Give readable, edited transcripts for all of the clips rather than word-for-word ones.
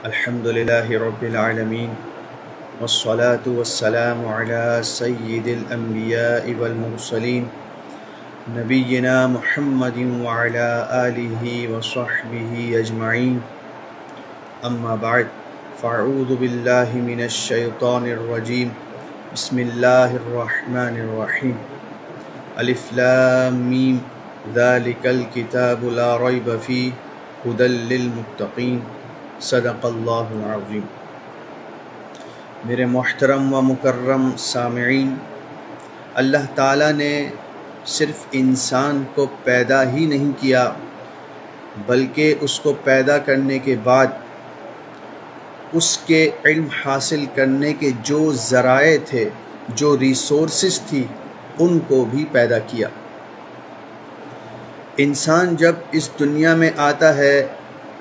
الحمد لله رب العالمين والصلاة والسلام على سيد الأنبياء والمرسلين نبينا محمد وعلى آله وصحبه أجمعين أما بعد فأعوذ بالله من الشيطان الرجيم بسم الله الرحمن الرحيم ألف لام ميم ذلك الكتاب لا ريب فيه هدى للمتقين صدق اللہ العظیم۔ میرے محترم و مکرم سامعین، اللہ تعالیٰ نے صرف انسان کو پیدا ہی نہیں کیا بلکہ اس کو پیدا کرنے کے بعد اس کے علم حاصل کرنے کے جو ذرائع تھے، جو ریسورسز تھی، ان کو بھی پیدا کیا۔ انسان جب اس دنیا میں آتا ہے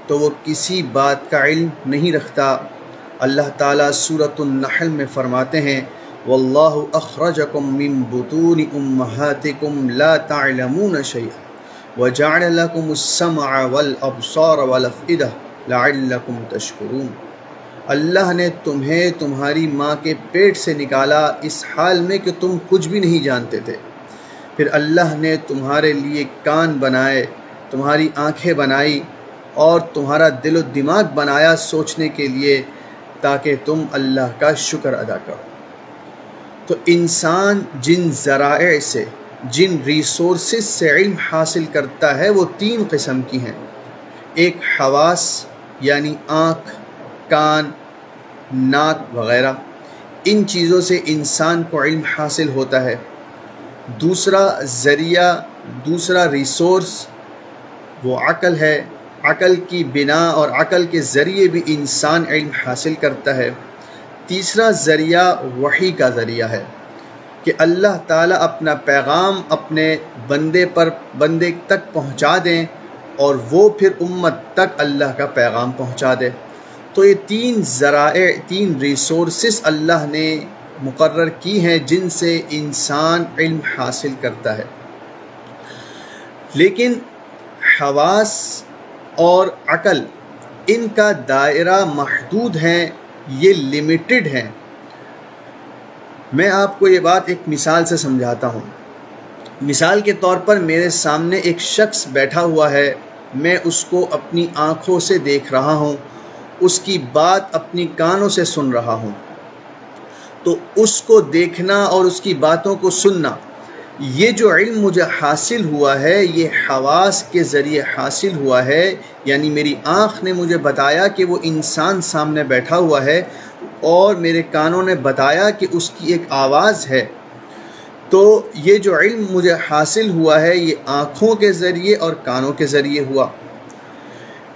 تو وہ کسی بات کا علم نہیں رکھتا۔ اللہ تعالیٰ سورۃ النحل میں فرماتے ہیں واللہ اخرجکم من بطون امہاتکم لا تعلمون شیئا وجعل لکم السمع والابصار والافئدہ لعلکم تشکرون۔ اللہ نے تمہیں تمہاری ماں کے پیٹ سے نکالا اس حال میں کہ تم کچھ بھی نہیں جانتے تھے، پھر اللہ نے تمہارے لیے کان بنائے، تمہاری آنکھیں بنائی اور تمہارا دل و دماغ بنایا سوچنے کے لیے تاکہ تم اللہ کا شکر ادا کرو۔ تو انسان جن ذرائع سے، جن ریسورسز سے علم حاصل کرتا ہے وہ تین قسم کی ہیں۔ ایک حواس یعنی آنکھ، کان، ناک وغیرہ، ان چیزوں سے انسان کو علم حاصل ہوتا ہے۔ دوسرا ذریعہ، دوسرا ریسورس وہ عقل ہے۔ عقل کی بنا اور عقل کے ذریعے بھی انسان علم حاصل کرتا ہے۔ تیسرا ذریعہ وحی کا ذریعہ ہے کہ اللہ تعالیٰ اپنا پیغام اپنے بندے تک پہنچا دیں اور وہ پھر امت تک اللہ کا پیغام پہنچا دے۔ تو یہ تین ذرائع، تین ریسورسز اللہ نے مقرر کی ہیں جن سے انسان علم حاصل کرتا ہے۔ لیکن حواس اور عقل، ان کا دائرہ محدود ہیں، یہ لمیٹڈ ہیں۔ میں آپ کو یہ بات ایک مثال سے سمجھاتا ہوں۔ مثال کے طور پر میرے سامنے ایک شخص بیٹھا ہوا ہے، میں اس کو اپنی آنکھوں سے دیکھ رہا ہوں، اس کی بات اپنی کانوں سے سن رہا ہوں۔ تو اس کو دیکھنا اور اس کی باتوں کو سننا، یہ جو علم مجھے حاصل ہوا ہے یہ حواس کے ذریعے حاصل ہوا ہے، یعنی میری آنکھ نے مجھے بتایا کہ وہ انسان سامنے بیٹھا ہوا ہے اور میرے کانوں نے بتایا کہ اس کی ایک آواز ہے۔ تو یہ جو علم مجھے حاصل ہوا ہے یہ آنکھوں کے ذریعے اور کانوں کے ذریعے ہوا۔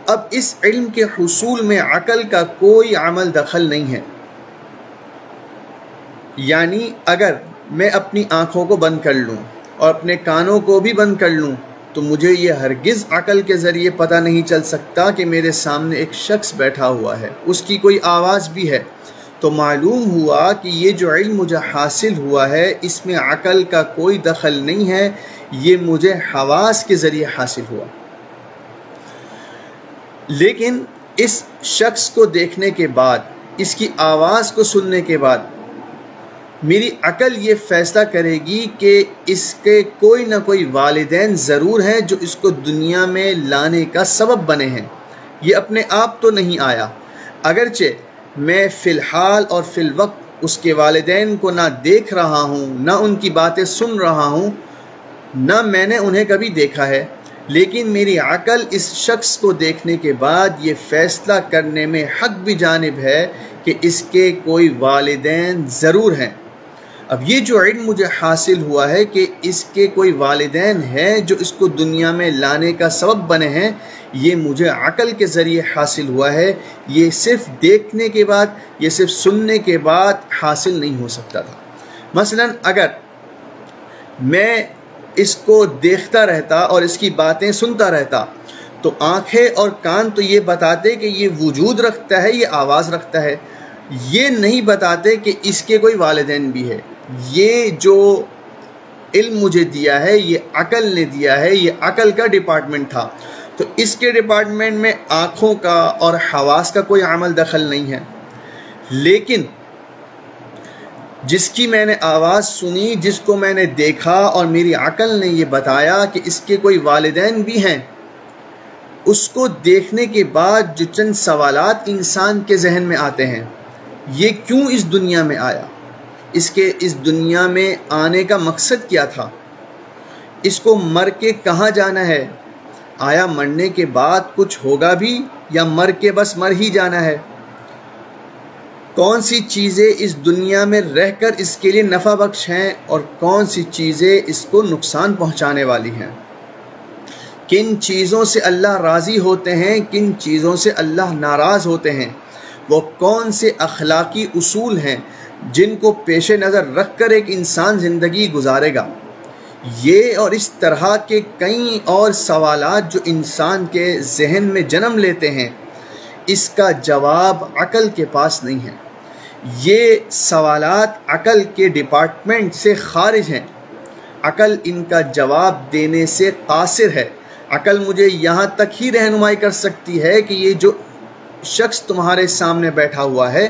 اب اس علم کے حصول میں عقل کا کوئی عمل دخل نہیں ہے۔ یعنی اگر میں اپنی آنکھوں کو بند کر لوں اور اپنے کانوں کو بھی بند کر لوں تو مجھے یہ ہرگز عقل کے ذریعے پتہ نہیں چل سکتا کہ میرے سامنے ایک شخص بیٹھا ہوا ہے، اس کی کوئی آواز بھی ہے۔ تو معلوم ہوا کہ یہ جو علم مجھے حاصل ہوا ہے اس میں عقل کا کوئی دخل نہیں ہے، یہ مجھے حواس کے ذریعے حاصل ہوا۔ لیکن اس شخص کو دیکھنے کے بعد، اس کی آواز کو سننے کے بعد میری عقل یہ فیصلہ کرے گی کہ اس کے کوئی نہ کوئی والدین ضرور ہیں جو اس کو دنیا میں لانے کا سبب بنے ہیں، یہ اپنے آپ تو نہیں آیا۔ اگرچہ میں فی الحال اور فی الوقت اس کے والدین کو نہ دیکھ رہا ہوں، نہ ان کی باتیں سن رہا ہوں، نہ میں نے انہیں کبھی دیکھا ہے، لیکن میری عقل اس شخص کو دیکھنے کے بعد یہ فیصلہ کرنے میں حق بھی جانب ہے کہ اس کے کوئی والدین ضرور ہیں۔ اب یہ جو علم مجھے حاصل ہوا ہے کہ اس کے کوئی والدین ہیں جو اس کو دنیا میں لانے کا سبب بنے ہیں، یہ مجھے عقل کے ذریعے حاصل ہوا ہے، یہ صرف دیکھنے کے بعد، یہ صرف سننے کے بعد حاصل نہیں ہو سکتا تھا۔ مثلا اگر میں اس کو دیکھتا رہتا اور اس کی باتیں سنتا رہتا تو آنکھیں اور کان تو یہ بتاتے کہ یہ وجود رکھتا ہے، یہ آواز رکھتا ہے، یہ نہیں بتاتے کہ اس کے کوئی والدین بھی ہے۔ یہ جو علم مجھے دیا ہے یہ عقل نے دیا ہے، یہ عقل کا ڈپارٹمنٹ تھا۔ تو اس کے ڈپارٹمنٹ میں آنکھوں کا اور حواس کا کوئی عمل دخل نہیں ہے، لیکن جس کی میں نے آواز سنی، جس کو میں نے دیکھا اور میری عقل نے یہ بتایا کہ اس کے کوئی والدین بھی ہیں، اس کو دیکھنے کے بعد جو چند سوالات انسان کے ذہن میں آتے ہیں، یہ کیوں اس دنیا میں آیا، اس کے اس دنیا میں آنے کا مقصد کیا تھا، اس کو مر کے کہاں جانا ہے، آیا مرنے کے بعد کچھ ہوگا بھی یا مر کے بس مر ہی جانا ہے، کون سی چیزیں اس دنیا میں رہ کر اس کے لیے نفع بخش ہیں اور کون سی چیزیں اس کو نقصان پہنچانے والی ہیں، کن چیزوں سے اللہ راضی ہوتے ہیں، کن چیزوں سے اللہ ناراض ہوتے ہیں، وہ کون سے اخلاقی اصول ہیں جن کو پیش نظر رکھ کر ایک انسان زندگی گزارے گا۔ یہ اور اس طرح کے کئی اور سوالات جو انسان کے ذہن میں جنم لیتے ہیں، اس کا جواب عقل کے پاس نہیں ہے۔ یہ سوالات عقل کے ڈپارٹمنٹ سے خارج ہیں، عقل ان کا جواب دینے سے قاصر ہے۔ عقل مجھے یہاں تک ہی رہنمائی کر سکتی ہے کہ یہ جو شخص تمہارے سامنے بیٹھا ہوا ہے،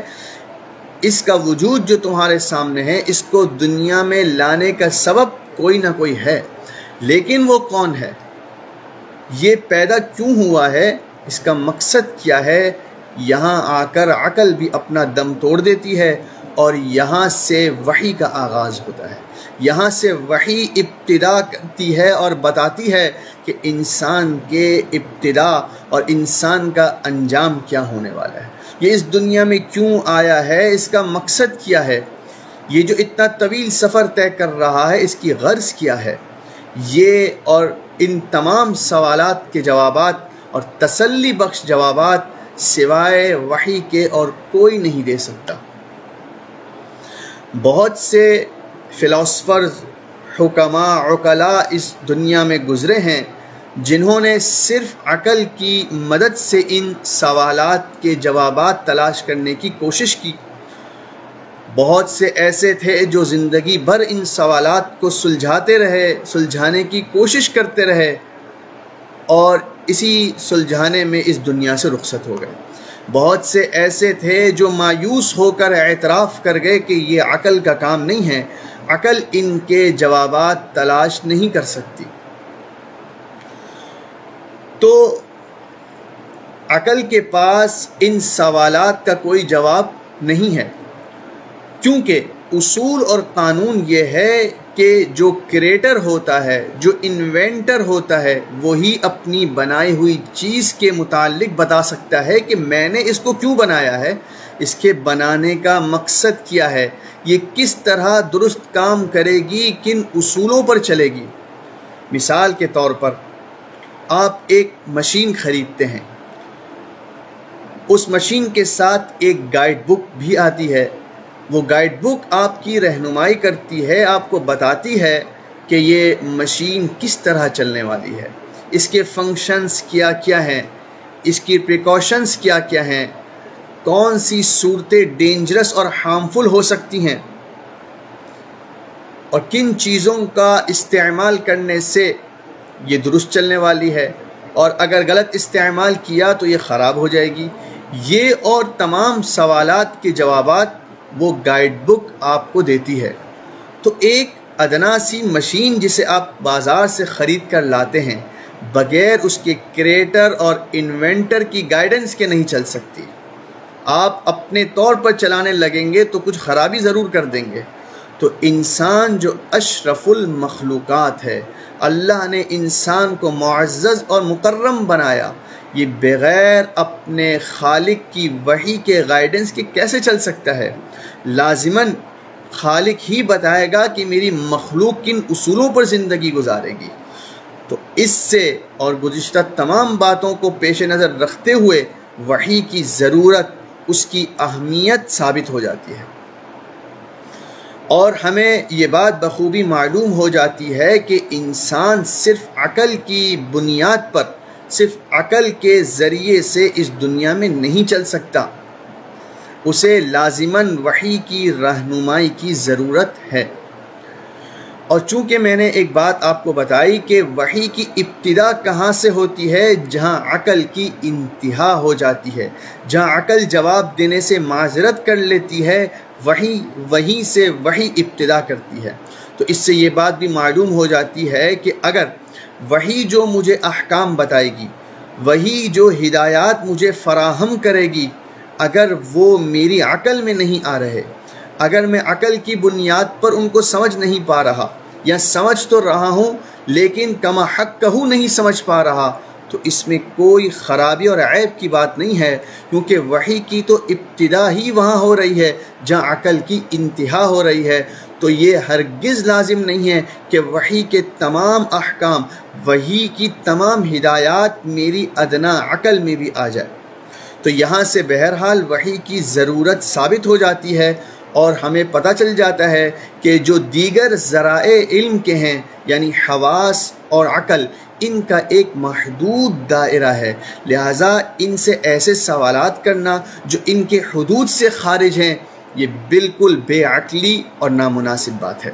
اس کا وجود جو تمہارے سامنے ہے، اس کو دنیا میں لانے کا سبب کوئی نہ کوئی ہے، لیکن وہ کون ہے، یہ پیدا کیوں ہوا ہے، اس کا مقصد کیا ہے۔ یہاں آ کر عقل بھی اپنا دم توڑ دیتی ہے اور یہاں سے وحی کا آغاز ہوتا ہے، یہاں سے وحی ابتدا کرتی ہے اور بتاتی ہے کہ انسان کے ابتدا اور انسان کا انجام کیا ہونے والا ہے، یہ اس دنیا میں کیوں آیا ہے، اس کا مقصد کیا ہے، یہ جو اتنا طویل سفر طے کر رہا ہے اس کی غرض کیا ہے۔ یہ اور ان تمام سوالات کے جوابات اور تسلی بخش جوابات سوائے وحی کے اور کوئی نہیں دے سکتا۔ بہت سے فلاسفرز، حکماء، عقلاء اس دنیا میں گزرے ہیں جنہوں نے صرف عقل کی مدد سے ان سوالات کے جوابات تلاش کرنے کی کوشش کی۔ بہت سے ایسے تھے جو زندگی بھر ان سوالات کو سلجھاتے رہے، سلجھانے کی کوشش کرتے رہے اور اسی سلجھانے میں اس دنیا سے رخصت ہو گئے۔ بہت سے ایسے تھے جو مایوس ہو کر اعتراف کر گئے کہ یہ عقل کا کام نہیں ہے، عقل ان کے جوابات تلاش نہیں کر سکتی۔ تو عقل کے پاس ان سوالات کا کوئی جواب نہیں ہے، کیونکہ اصول اور قانون یہ ہے کہ جو کریٹر ہوتا ہے، جو انوینٹر ہوتا ہے، وہی اپنی بنائی ہوئی چیز کے متعلق بتا سکتا ہے کہ میں نے اس کو کیوں بنایا ہے، اس کے بنانے کا مقصد کیا ہے، یہ کس طرح درست کام کرے گی، کن اصولوں پر چلے گی۔ مثال کے طور پر آپ ایک مشین خریدتے ہیں، اس مشین کے ساتھ ایک گائیڈ بک بھی آتی ہے، وہ گائیڈ بک آپ کی رہنمائی کرتی ہے، آپ کو بتاتی ہے کہ یہ مشین کس طرح چلنے والی ہے، اس کے فنکشنز کیا کیا ہیں، اس کی پریکاشنز کیا کیا ہیں، کون سی صورتیں ڈینجرس اور ہارمفل ہو سکتی ہیں، اور کن چیزوں کا استعمال کرنے سے یہ درست چلنے والی ہے، اور اگر غلط استعمال کیا تو یہ خراب ہو جائے گی۔ یہ اور تمام سوالات کے جوابات وہ گائیڈ بک آپ کو دیتی ہے۔ تو ایک ادنا سی مشین جسے آپ بازار سے خرید کر لاتے ہیں، بغیر اس کے کریٹر اور انوینٹر کی گائیڈنس کے نہیں چل سکتی۔ آپ اپنے طور پر چلانے لگیں گے تو کچھ خرابی ضرور کر دیں گے۔ تو انسان جو اشرف المخلوقات ہے، اللہ نے انسان کو معزز اور مکرم بنایا، یہ بغیر اپنے خالق کی وحی کے گائیڈنس کے کیسے چل سکتا ہے؟ لازماً خالق ہی بتائے گا کہ میری مخلوق کن اصولوں پر زندگی گزارے گی۔ تو اس سے اور گزشتہ تمام باتوں کو پیش نظر رکھتے ہوئے وحی کی ضرورت، اس کی اہمیت ثابت ہو جاتی ہے، اور ہمیں یہ بات بخوبی معلوم ہو جاتی ہے کہ انسان صرف عقل کی بنیاد پر، صرف عقل کے ذریعے سے اس دنیا میں نہیں چل سکتا، اسے لازماً وحی کی رہنمائی کی ضرورت ہے۔ اور چونکہ میں نے ایک بات آپ کو بتائی کہ وحی کی ابتدا کہاں سے ہوتی ہے، جہاں عقل کی انتہا ہو جاتی ہے، جہاں عقل جواب دینے سے معذرت کر لیتی ہے، وہیں سے وحی ابتدا کرتی ہے۔ تو اس سے یہ بات بھی معلوم ہو جاتی ہے کہ اگر وحی جو مجھے احکام بتائے گی، وہی جو ہدایات مجھے فراہم کرے گی، اگر وہ میری عقل میں نہیں آ رہے، اگر میں عقل کی بنیاد پر ان کو سمجھ نہیں پا رہا، یا سمجھ تو رہا ہوں لیکن کما حق کہوں نہیں سمجھ پا رہا، تو اس میں کوئی خرابی اور عیب کی بات نہیں ہے، کیونکہ وحی کی تو ابتدا ہی وہاں ہو رہی ہے جہاں عقل کی انتہا ہو رہی ہے۔ تو یہ ہرگز لازم نہیں ہے کہ وحی کے تمام احکام، وحی کی تمام ہدایات میری ادنا عقل میں بھی آ جائے۔ تو یہاں سے بہرحال وحی کی ضرورت ثابت ہو جاتی ہے، اور ہمیں پتہ چل جاتا ہے کہ جو دیگر ذرائع علم کے ہیں، یعنی حواس اور عقل، ان کا ایک محدود دائرہ ہے، لہٰذا ان سے ایسے سوالات کرنا جو ان کے حدود سے خارج ہیں، یہ بالکل بے عقلی اور نامناسب بات ہے۔